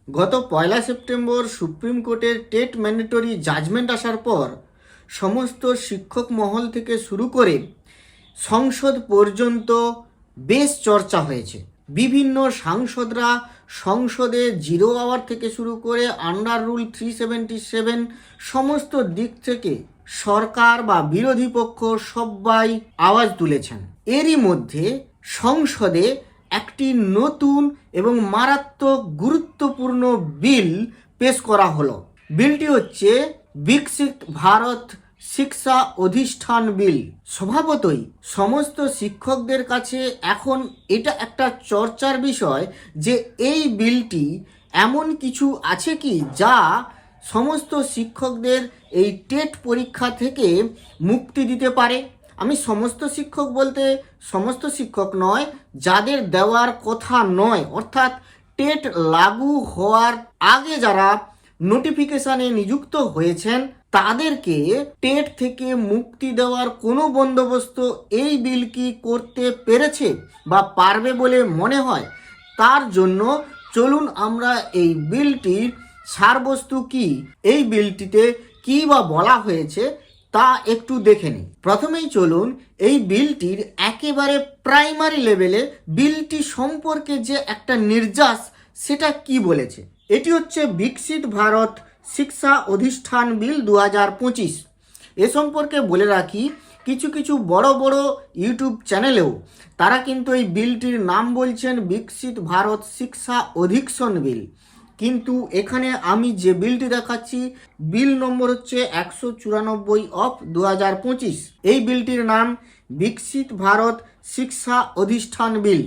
গত 1 September supreme কোর্টের TET mandatory judgement আসার পর সমস্ত শিক্ষক মহল থেকে শুরু করে সংসদ পর্যন্ত বেশ চর্চা হয়েছে। বিভিন্ন সাংসদরা সংসদে 0 আওয়ার থেকে শুরু করে আন্ডার রুল 377 সমস্ত দিক থেকে সরকার বা বিরোধী পক্ষ সবাই আওয়াজ তুলেছেন। এরই মধ্যে সংসদে একটি নতুন এবং মারাত্মক গুরুত্বপূর্ণ বিল পেশ করা হলো। বিলটি হচ্ছে বিকশিত ভারত শিক্ষা অধিষ্ঠান বিল। স্বভাবতই সমস্ত শিক্ষকদের কাছে এখন এটা একটা চর্চার বিষয় যে এই বিলটি এমন কিছু আছে কি যা সমস্ত শিক্ষকদের এই টেট পরীক্ষা থেকে মুক্তি দিতে পারে। আমি সমস্ত শিক্ষক বলতে সমস্ত শিক্ষক নয়, যাদের দেওয়ার কথা নয়, অর্থাৎ টেট লাগু হওয়ার আগে যারা নোটিফিকেশানে নিযুক্ত হয়েছেন তাদেরকে টেট থেকে মুক্তি দেওয়ার কোনো বন্দোবস্ত এই বিল কি করতে পেরেছে বা পারবে বলে মনে হয়? তার জন্য চলুন আমরা এই বিলটির সারবস্তু কি, এই বিলটিতে কি বা বলা হয়েছে তা একটু দেখে নিই। প্রথমেই চলুন এই বিলটির একেবারে প্রাইমারি লেভেলে বিলটি সম্পর্কে যে একটা নির্যাস সেটা কি বলেছে। এটি হচ্ছে বিকশিত ভারত শিক্ষা অধিষ্ঠান বিল 2025। এ সম্পর্কে বলে রাখি, কিছু কিছু বড় বড় ইউটিউব চ্যানেলেও তারা কিন্তু এই বিলটির নাম বলছেন বিকশিত ভারত শিক্ষা অধিকশন বিল, কিন্তু এখানে আমি যে বিলটি দেখাচ্ছি বিল নম্বর হচ্ছে 194 অফ 2025। এই বিলটির নাম বিকশিত ভারত শিক্ষা অধিষ্ঠান বিল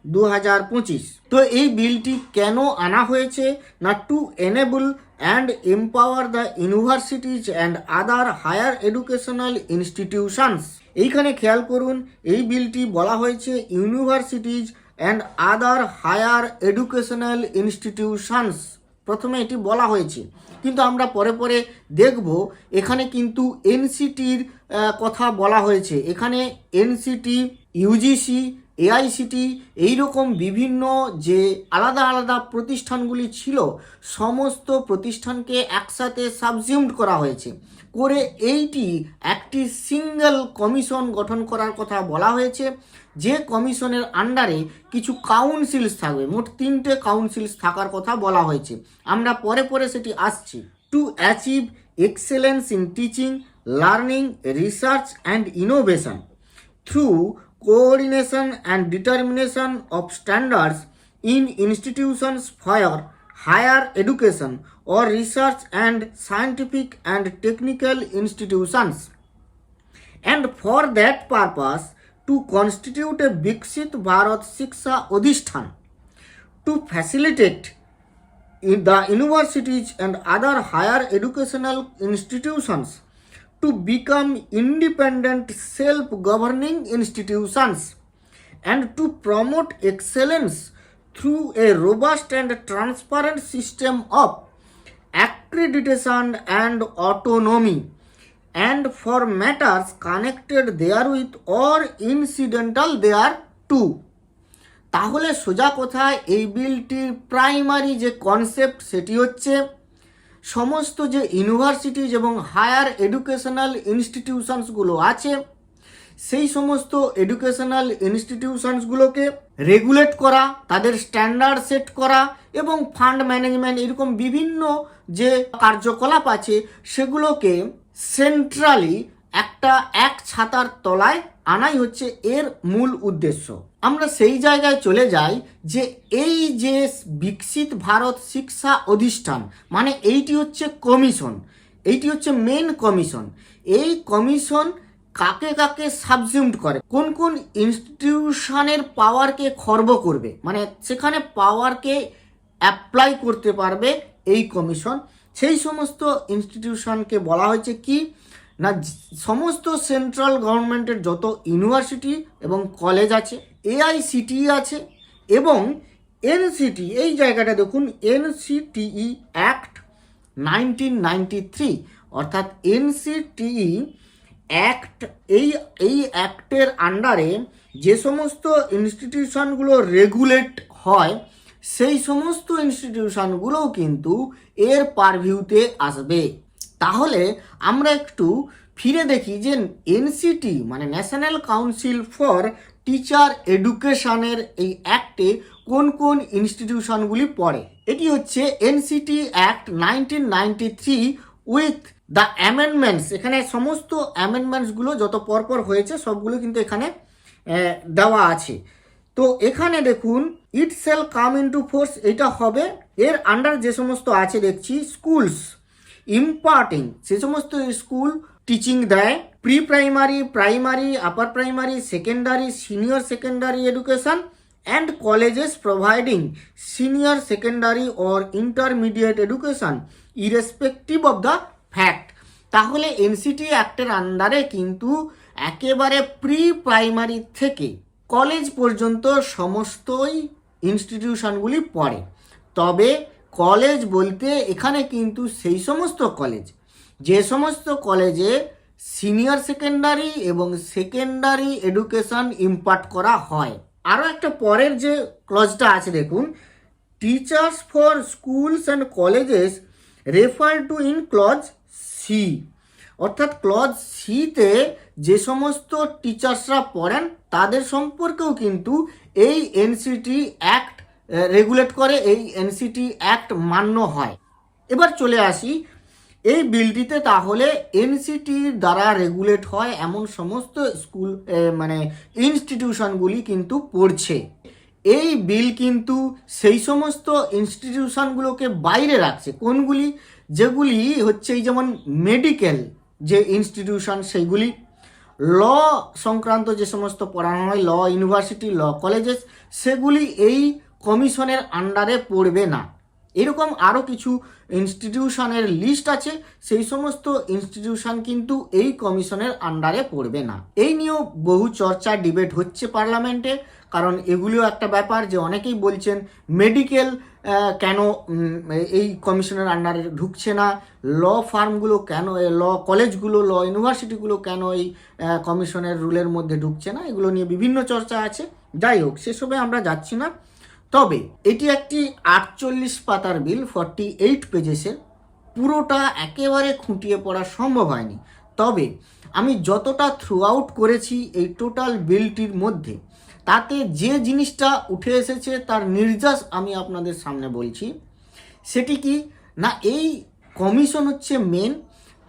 2025। তো এই বিলটি কেন আনা হয়েছে না, to enable and empower the universities and other higher educational institutions. এইখানে খেয়াল করুন, এই বিলটি বলা হয়েছে universities and other higher educational institutions, প্রথমে এটি বলা হয়েছে, কিন্তু আমরা পরে পরে দেখব এখানে কিন্তু এনসিটির কথা বলা হয়েছে। এখানে এনসিটি, ইউজিসি, এআইসিটি এইরকম বিভিন্ন যে আলাদা আলাদা প্রতিষ্ঠানগুলি ছিল সমস্ত প্রতিষ্ঠানকে একসাথে সাবজিউমড করা হয়েছে, করে এইটি একটি সিঙ্গেল কমিশন গঠন করার কথা বলা হয়েছে, যে কমিশনের আন্ডারে কিছু কাউন্সিলস থাকবে। মোট 3টে কাউন্সিলস থাকার কথা বলা হয়েছে, আমরা পরে পরে সেটি আসছি। To achieve excellence in teaching, learning, research and innovation through coordination and determination of standards in institutions for higher education or research and scientific and technical institutions, and for that purpose to constitute a Viksit Bharat Shiksha Odhishtan to facilitate the universities and other higher educational institutions to become independent self-governing institutions and to promote excellence through a robust and transparent system of accreditation and autonomy, and for matters connected therewith or incidental thereto। তাহলে সোজা কথায় এই বিলটির primary যে concept সেটি হচ্ছে সমস্ত যে ইউনিভার্সিটিজ এবং হায়ার এডুকেশনাল ইনস্টিটিউশনসগুলো আছে সেই সমস্ত এডুকেশনাল ইনস্টিটিউশনসগুলোকে রেগুলেট করা, তাদের স্ট্যান্ডার্ড সেট করা এবং ফান্ড ম্যানেজমেন্ট এরকম বিভিন্ন যে কার্যকলাপ আছে সেগুলোকে সেন্ট্রালি একটা এক ছাতার তলায় আনাই হচ্ছে এর মূল উদ্দেশ্য। আমরা সেই জায়গায় চলে যাই যে এই যে বিকশিত ভারত শিক্ষা অধিষ্ঠান মানে এইটি হচ্ছে কমিশন, এইটি হচ্ছে মেন কমিশন। এই কমিশন কাকে কাকে সাবজিউমড করে, কোন কোন ইনস্টিটিউশনের পাওয়ারকে খর্ব করবে, মানে সেখানে পাওয়ারকে অ্যাপ্লাই করতে পারবে এই কমিশন, সেই সমস্ত ইনস্টিটিউশনকে বলা হয়েছে কি না সমস্ত সেন্ট্রাল গভর্নমেন্টের যত ইউনিভার্সিটি এবং কলেজ আছে, এআইসিটিই আছে এবং এনসিটি। এই জায়গাটা দেখুন, এনসিটিই অ্যাক্ট 1993, অর্থাৎ এনসিটিই অ্যাক্ট, এই অ্যাক্টের আন্ডারে যে সমস্ত ইনস্টিটিউশনগুলো রেগুলেট হয় সেই সমস্ত ইনস্টিটিউশনগুলোও কিন্তু এর পারভিউতে আসবে। তাহলে আমরা একটু ফিরে দেখি যে এনসিটি মানে ন্যাশনাল কাউন্সিল ফর টিচার এডুকেশনের এই অ্যাক্টে কোন কোন ইনস্টিটিউশনগুলি পড়ে। এটি হচ্ছে NCT act 1993 with the amendments. এখানে সমস্ত অ্যামেন্ডমেন্টসগুলো যত পরপর হয়েছে সবগুলো কিন্তু এখানে দেওয়া আছে। তো এখানে দেখুন it shall come into force, এটা হবে এর আন্ডার যে সমস্ত আছে দেখছি স্কুলস ইম্পার্টিং, সে সমস্ত স্কুল টিচিং দেয় pre primary, primary, upper primary, secondary, senior secondary education and colleges providing senior secondary or intermediate education irrespective of the fact. তাহলে এনসিটি অ্যাক্টের আন্ডারে কিন্তু একেবারে প্রি প্রাইমারি থেকে কলেজ পর্যন্ত সমস্তই ইনস্টিটিউশনগুলি পড়ে। তবে কলেজ বলতে এখানে কিন্তু সেই সমস্ত কলেজ যে সমস্ত কলেজে সিনিয়র সেকেন্ডারি এবং সেকেন্ডারি এডুকেশন ইম্পার্ট করা হয়। আরও একটা পরের যে ক্লজটা আছে দেখুন, teachers for schools and colleges refer to in clause C, অর্থাৎ ক্লজ সিতে যে সমস্ত টিচার্সরা পড়েন তাদের সম্পর্কেও কিন্তু এই এনসিটি অ্যাক্ট রেগুলেট করে, এই এনসিটি অ্যাক্ট মান্য হয়। এবার চলে আসি এই বিলটিতে, তাহলে এনসিটির দ্বারা রেগুলেট হয় এমন সমস্ত স্কুল মানে ইনস্টিটিউশনগুলি কিন্তু পড়ছে। এই বিল কিন্তু সেই সমস্ত ইনস্টিটিউশনগুলোকে বাইরে রাখছে। কোনগুলি? যেগুলি হচ্ছে এই যেমন মেডিকেল যে ইনস্টিটিউশন, সেইগুলি ল সংক্রান্ত যে সমস্ত পড়ানো হয়, ল ইউনিভার্সিটি, ল কলেজেস, সেগুলি এই কমিশনের আন্ডারে পড়বে না। এরকম আরও কিছু ইনস্টিটিউশনের লিস্ট আছে, সেই সমস্ত ইনস্টিটিউশন কিন্তু এই কমিশনের আন্ডারে পড়বে না। এই নিয়েও বহু চর্চা ডিবেট হচ্ছে পার্লামেন্টে, কারণ এগুলিও একটা ব্যাপার যে অনেকেই বলছেন মেডিকেল কেন এই কমিশনের আন্ডারে ঢুকছে না, ল ফার্মগুলো কেন, ল কলেজগুলো, ল ইউনিভার্সিটিগুলো কেন এই কমিশনের রুলের মধ্যে ঢুকছে না, এগুলো নিয়ে বিভিন্ন চর্চা আছে। যাই হোক, সেসবে আমরা যাচ্ছি না। তবে এটি একটি 48 পাতার বিল, 48 পেজেসের, পুরোটা একেবারে খুঁটিয়ে পড়া সম্ভব হয়নি। তবে আমি যতটা থ্রু আউট করেছি এই টোটাল বিলটির মধ্যে, তাতে যে জিনিসটা উঠে এসেছে তার নির্যাস আমি আপনাদের সামনে বলছি। সেটি কি না, এই কমিশন হচ্ছে মেন,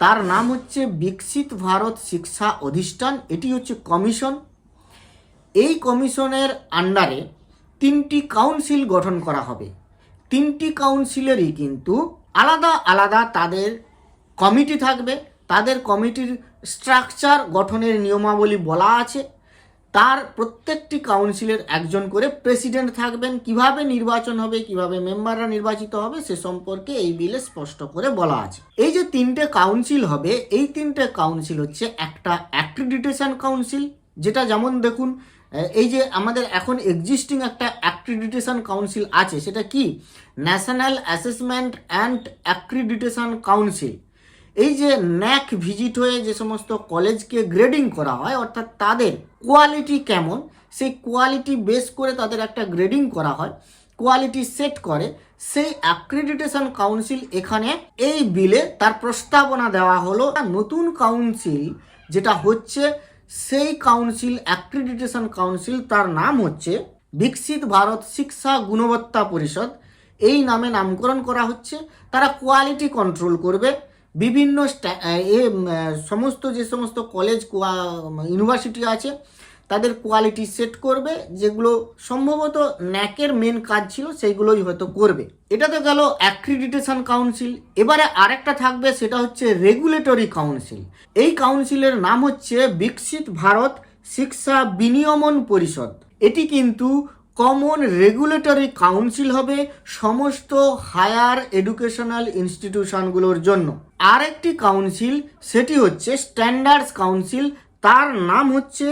তার নাম হচ্ছে বিকশিত ভারত শিক্ষা অধিষ্ঠান। এটি হচ্ছে কমিশন। এই কমিশনের আন্ডারে 3টি কাউন্সিল গঠন করা হবে। 3টি কাউন্সিলেরই কিন্তু আলাদা আলাদা তাদের কমিটি থাকবে। তাদের কমিটির স্ট্রাকচার গঠনের নিয়মাবলী বলা আছে। তার প্রত্যেকটি কাউন্সিলের একজন করে প্রেসিডেন্ট থাকবেন। কিভাবে নির্বাচন হবে, কিভাবে মেম্বাররা নির্বাচিত হবে, সে সম্পর্কে এই বিলে স্পষ্ট করে বলা আছে। এই যে 3টে কাউন্সিল হবে, এই 3টে কাউন্সিল হচ্ছে একটা অ্যাক্রিডিটেশন কাউন্সিল, যেটা যেমন দেখুন এই যে আমাদের এখন এক্সিস্টিং একটা অ্যাক্রিডিটেশন কাউন্সিল আছে, সেটা কি national assessment and accreditation council. এই যে ন্যাক ভিজিট হয়ে যে সমস্ত কলেজকে গ্রেডিং করা হয়, অর্থাৎ তাদের কোয়ালিটি কেমন, সেই কোয়ালিটি বেস করে তাদের একটা গ্রেডিং করা হয়, কোয়ালিটি সেট করে, সেই অ্যাক্রিডিটেশন কাউন্সিল এখানে এই বিলে তার প্রস্তাবনা দেওয়া হলো। নতুন কাউন্সিল যেটা হচ্ছে, সেই কাউন্সিল অ্যাক্রিডিটেশন কাউন্সিল, তার নাম হচ্ছে বিকশিত ভারত শিক্ষা গুণবত্তা পরিষদ। এই নামে নামকরণ করা হচ্ছে। তারা কোয়ালিটি কন্ট্রোল করবে, বিভিন্ন সমস্ত যে সমস্ত কলেজ ইউনিভার্সিটি আছে তাদের কোয়ালিটি সেট করবে, যেগুলো সম্ভবত ন্যাকের মেন কাজ ছিল সেইগুলোই হয়তো করবে। এটা তো গেল অ্যাক্রিডিটেশন কাউন্সিল। এবারে আরেকটা থাকবে, সেটা হচ্ছে রেগুলেটরি কাউন্সিল। এই কাউন্সিলের নাম হচ্ছে বিকশিত ভারত শিক্ষা বিনিয়মন পরিষদ। এটি কিন্তু কমন রেগুলেটরি কাউন্সিল হবে সমস্ত হায়ার এডুকেশনাল ইনস্টিটিউশনগুলোর জন্য। আরেকটি কাউন্সিল, সেটি হচ্ছে স্ট্যান্ডার্ডস কাউন্সিল, তার নাম হচ্ছে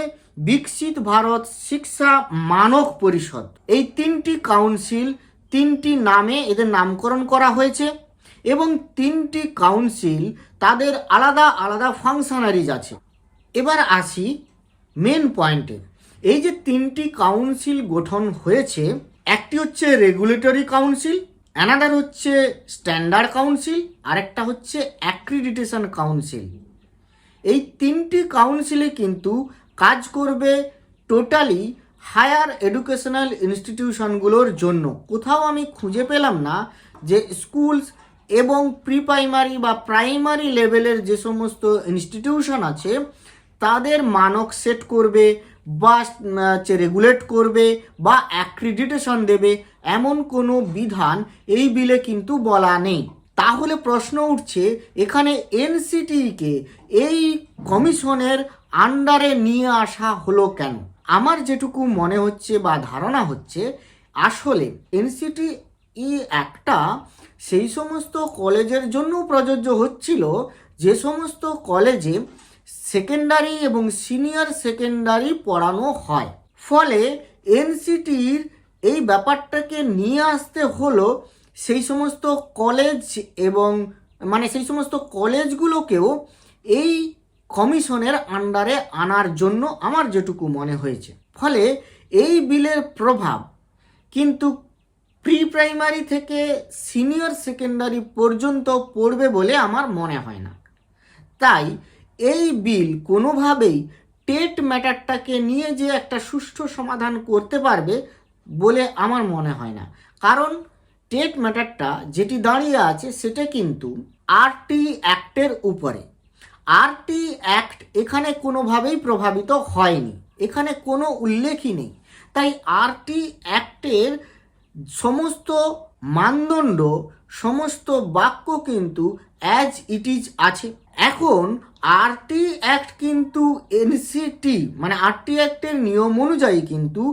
বিকশিত ভারত শিক্ষা মানক পরিষদ। এই 3টি কাউন্সিল 3টি নামে এদের নামকরণ করা হয়েছে, এবং 3টি কাউন্সিল তাদের আলাদা আলাদা ফাংশনারিজ আছে। এবার আসি মেন পয়েন্টে। এই যে 3টি কাউন্সিল গঠন হয়েছে, একটি হচ্ছে রেগুলেটরি কাউন্সিল, অ্যানাদার হচ্ছে স্ট্যান্ডার্ড কাউন্সিল, আরেকটা হচ্ছে অ্যাক্রিডিটেশন কাউন্সিল। এই তিনটি কাউন্সিলে কিন্তু কাজ করবে টোটালি হায়ার এডুকেশনাল ইনস্টিটিউশনগুলোর জন্য। কোথাও আমি খুঁজে পেলাম না যে স্কুলস এবং প্রি প্রাইমারি বা প্রাইমারি লেভেলের যে সমস্ত ইনস্টিটিউশন আছে তাদের মানক সেট করবে বা রেগুলেট করবে বা অ্যাক্রিডিটেশন দেবে, এমন কোনো বিধান এই বিলে কিন্তু বলা নেই। তাহলে প্রশ্ন উঠছে এখানে এনসিটিকে এই কমিশনের আন্ডারে নিয়ে আসা হলো কেন? আমার যেটুকু মনে হচ্ছে বা ধারণা হচ্ছে, আসলে এনসিটি একটা সেই সমস্ত কলেজের জন্য প্রযোজ্য হচ্ছিল যে সমস্ত কলেজে সেকেন্ডারি এবং সিনিয়র সেকেন্ডারি পড়ানো হয়। ফলে এনসিটির এই ব্যাপারটাকে নিয়ে আসতে হলো সেই সমস্ত কলেজ এবং সেই সমস্ত কলেজগুলোকেও এই কমিশনের আন্ডারে আনার জন্য আমার যেটুকু মনে হয়েছে। ফলে এই বিলের প্রভাব কিন্তু প্রি প্রাইমারি থেকে সিনিয়র সেকেন্ডারি পর্যন্ত পড়বে বলে আমার মনে হয় না। তাই এই বিল কোনোভাবেই টেট ম্যাটারটাকে নিয়ে যে একটা সুষ্ঠু সমাধান করতে পারবে বলে আমার মনে হয় না। কারণ টেট ম্যাটারটা যেটি দাঁড়িয়ে আছে সেটা কিন্তু আরটি অ্যাক্টের উপরে। আরটি অ্যাক্ট এখানে কোনোভাবেই প্রভাবিত হয়নি, এখানে কোনো উল্লেখই নেই। তাই আরটি অ্যাক্টের সমস্ত মানদণ্ড, সমস্ত বাক্য কিন্তু অ্যাজ ইট ইজ আছে। এখন আরটি অ্যাক্ট কিন্তু এনসিটি আরটি অ্যাক্টের নিয়ম অনুযায়ী কিন্তু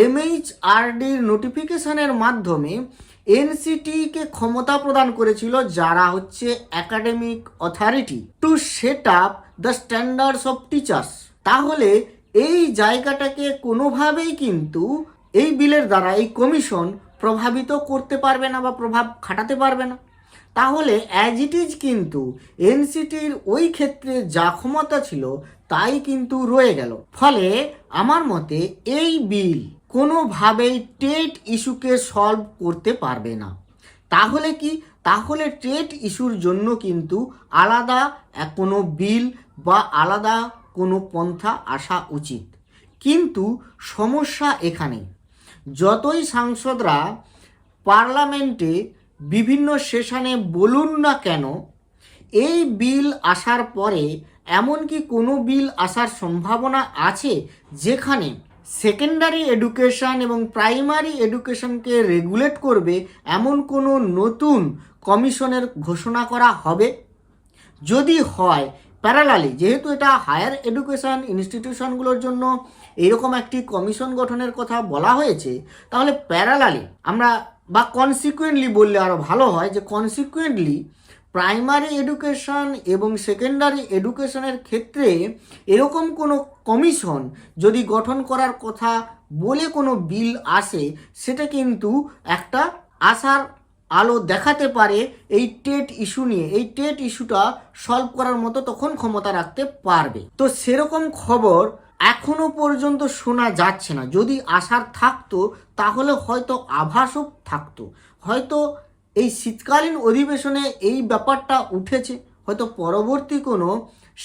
এমএইচআরডির নোটিফিকেশনের মাধ্যমে এনসিটিকে ক্ষমতা প্রদান করেছিল, যারা হচ্ছে academic authority, to set up the standards of teachers. তাহলে এই জায়গাটাকে কোনোভাবেই কিন্তু এই বিলের দ্বারা এই কমিশন প্রভাবিত করতে পারবে না বা প্রভাব খাটাতে পারবে না। তাহলে অ্যাজ ইট ইজ কিন্তু এনসিটির ওই ক্ষেত্রে যা ক্ষমতা ছিল তাই কিন্তু রয়ে গেল। ফলে আমার মতে এই বিল কোনোভাবেই টেট ইস্যুকে সলভ করতে পারবে না। তাহলে কি? তাহলে টেট ইস্যুর জন্য কিন্তু আলাদা কোনো বিল বা আলাদা কোনো পন্থা আসা উচিত। কিন্তু সমস্যা এখানে, যতই সাংসদরা পার্লামেন্টে বিভিন্ন সেশনে বলুন না কেন, এই বিল আসার পরে এমনকি কোনো বিল আসার সম্ভাবনা আছে যেখানে সেকেন্ডারি এডুকেশন এবং প্রাইমারি এডুকেশনকে রেগুলেট করবে এমন কোনো নতুন কমিশনের ঘোষণা করা হবে? যদি হয়, প্যারালালি, যেহেতু এটা হায়ার এডুকেশন ইনস্টিটিউশনগুলোর জন্য এরকম একটি কমিশন গঠনের কথা বলা হয়েছে, তাহলে প্যারালালি আমরা বা কনসিকুয়েন্টলি বললে আরও ভালো হয়, যে কনসিকুয়েন্টলি প্রাইমারি এডুকেশন এবং সেকেন্ডারি এডুকেশনের ক্ষেত্রে এরকম কোনো কমিশন যদি গঠন করার কথা বলে কোনো বিল আসে, সেটা কিন্তু একটা আশার আলো দেখাতে পারে এই টেট ইস্যু নিয়ে। এই টেট ইস্যুটা সলভ করার মতো তখন ক্ষমতা রাখতে পারবে। তো সেরকম খবর এখনো পর্যন্ত শোনা যাচ্ছে না। যদি আশার থাকতো তাহলে হয়তো আভাসও থাকতো, হয়তো এই শীতকালীন অধিবেশনে এই ব্যাপারটা উঠেছে, হয়তো পরবর্তী কোনো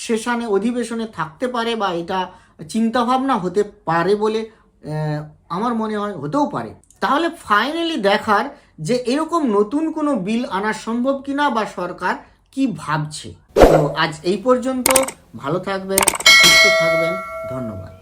সেশনে অধিবেশনে থাকতে পারে বা এটা চিন্তাভাবনা হতে পারে বলে আমার মনে হয়, হতেও পারে। তাহলে ফাইনালি দেখার যে এরকম নতুন কোনো বিল আনা সম্ভব কিনা বা সরকার কি ভাবছে। তো আজ এই পর্যন্ত। ভালো থাকবেন, সুস্থ থাকবেন, ধন্যবাদ।